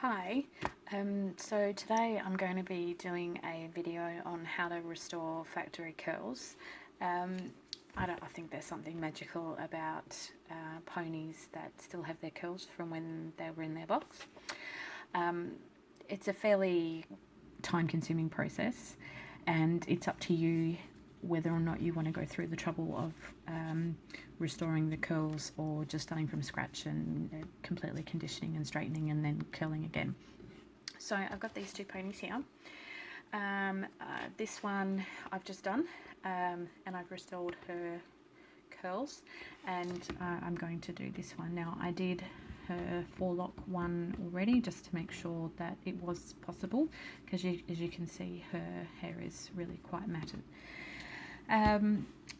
Hi, so today I'm going to be doing a video on how to restore factory curls. I think there's something magical about ponies that still have their curls from when they were in their box. It's a fairly time-consuming process, and it's up to you whether or not you want to go through the trouble of restoring the curls or just starting from scratch and completely conditioning and straightening and then curling again. So I've got these two ponies here. This one I've just done and I've restored her curls, and I'm going to do this one now. I did her forelock one already just to make sure that it was possible, because as you can see, her hair is really quite matted.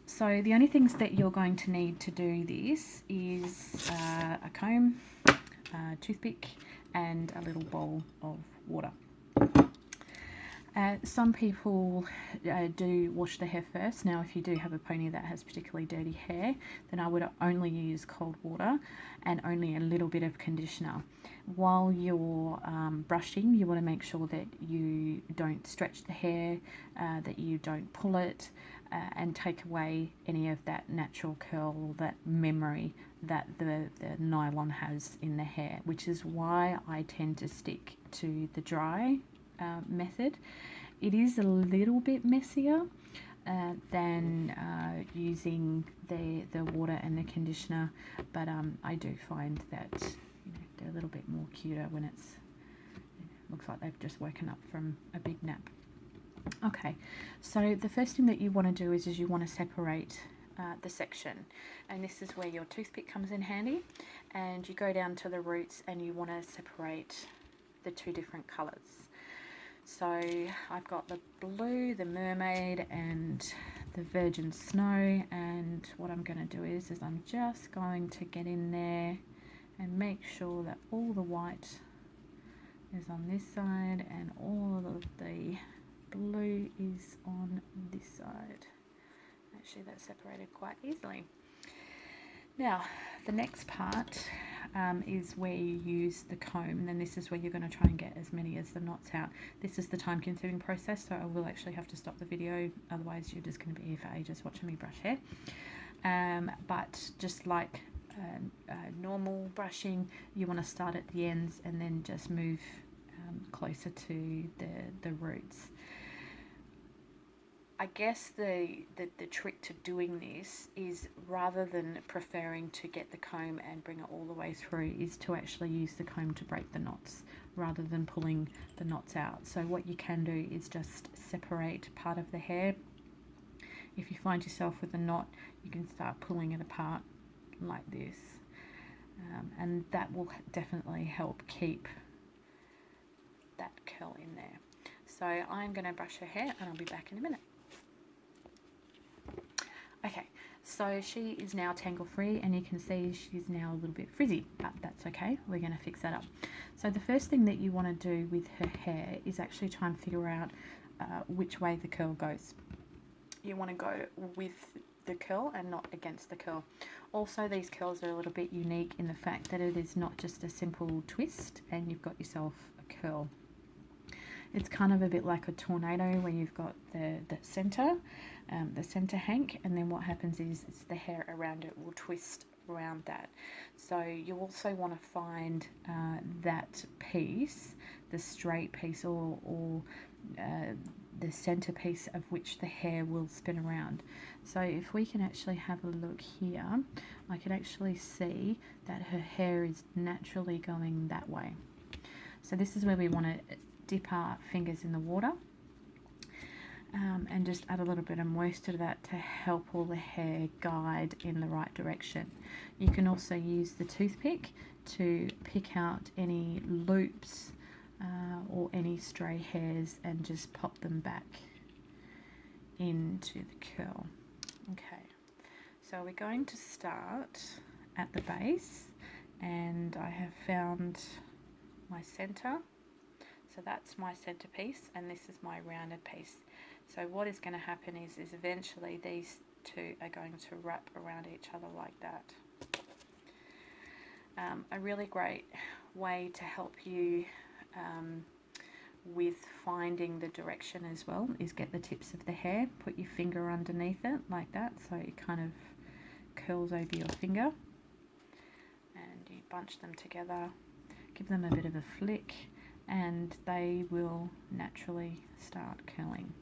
So the only things that you're going to need to do this is a comb, a toothpick, and a little bowl of water. Some people do wash the hair first. Now, if you do have a pony that has particularly dirty hair, then I would only use cold water and only a little bit of conditioner. While you're brushing, you want to make sure that you don't stretch the hair, that you don't pull it, and take away any of that natural curl, that memory that the nylon has in the hair, which is why I tend to stick to the dry method. It is a little bit messier than using the water and the conditioner, but I do find that they're a little bit more cuter when it's looks like they've just woken up from a big nap. Okay, so the first thing that you want to do is you want to separate the section, and this is where your toothpick comes in handy, and you go down to the roots and you want to separate the two different colours. So I've got the blue, the mermaid, and the virgin snow, and what I'm going to do is I'm just going to get in there and make sure that all the white is on this side and all of the blue is on this side. Actually, that's separated quite easily. Now, the next part is where you use the comb, and then this is where you're going to try and get as many as the knots out. This is the time-consuming process, so I will actually have to stop the video, otherwise you're just going to be here for ages watching me brush hair. But just like normal brushing, you want to start at the ends and then just move closer to the roots. I guess the trick to doing this is, rather than preferring to get the comb and bring it all the way through, is to actually use the comb to break the knots rather than pulling the knots out. So what you can do is just separate part of the hair. If you find yourself with a knot, you can start pulling it apart like this, and that will definitely help keep that curl in there. So I'm going to brush her hair and I'll be back in a minute. Okay, so she is now tangle free, and you can see she's now a little bit frizzy, but that's okay, we're going to fix that up. So the first thing that you want to do with her hair is actually try and figure out which way the curl goes. You want to go with the curl and not against the curl. Also, these curls are a little bit unique in the fact that it is not just a simple twist and you've got yourself a curl. It's kind of a bit like a tornado, where you've got the center hank, and then what happens is the hair around it will twist around that. So you also want to find that piece, the straight piece, or the center piece of which the hair will spin around. So if we can actually have a look here, I can actually see that her hair is naturally going that way. So this is where we want to dip our fingers in the water and just add a little bit of moisture to that to help all the hair guide in the right direction. You can also use the toothpick to pick out any loops or any stray hairs and just pop them back into the curl. Okay, so we're going to start at the base, and I have found my center. So that's my center piece, and this is my rounded piece. So what is going to happen is eventually these two are going to wrap around each other like that. A really great way to help you with finding the direction as well is get the tips of the hair, put your finger underneath it like that, so it kind of curls over your finger, and you bunch them together, give them a bit of a flick, and they will naturally start curling.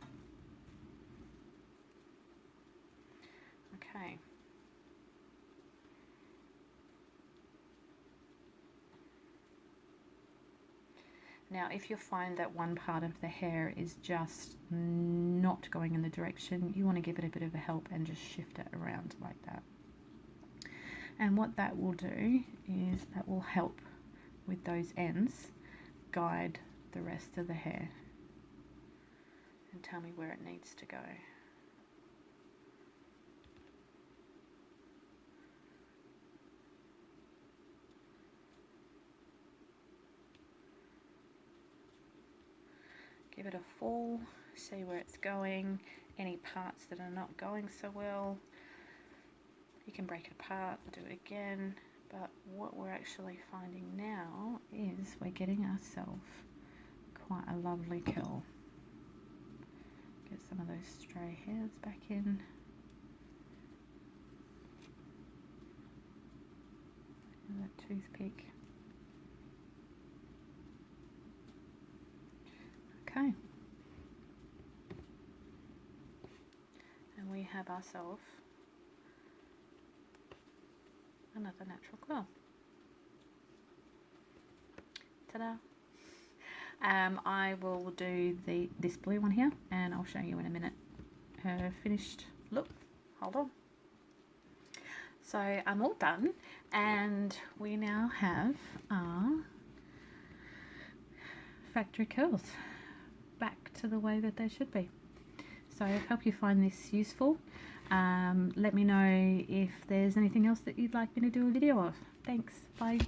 Okay. Now, if you find that one part of the hair is just not going in the direction, you want to give it a bit of a help and just shift it around like that. And what that will do is that will help with those ends guide the rest of the hair and tell me where it needs to go. Give it a full, see where it's going, any parts that are not going so well. You can break it apart, do it again, but what we're actually finding now is we're getting ourselves quite a lovely curl. Get some of those stray hairs back in. And a toothpick. Okay, and we have ourselves another natural curl. Ta-da! I will do this blue one here, and I'll show you in a minute her finished look. Hold on. So I'm all done, and we now have our factory curls back to the way that they should be. So I hope you find this useful. Let me know if there's anything else that you'd like me to do a video of. Thanks, bye.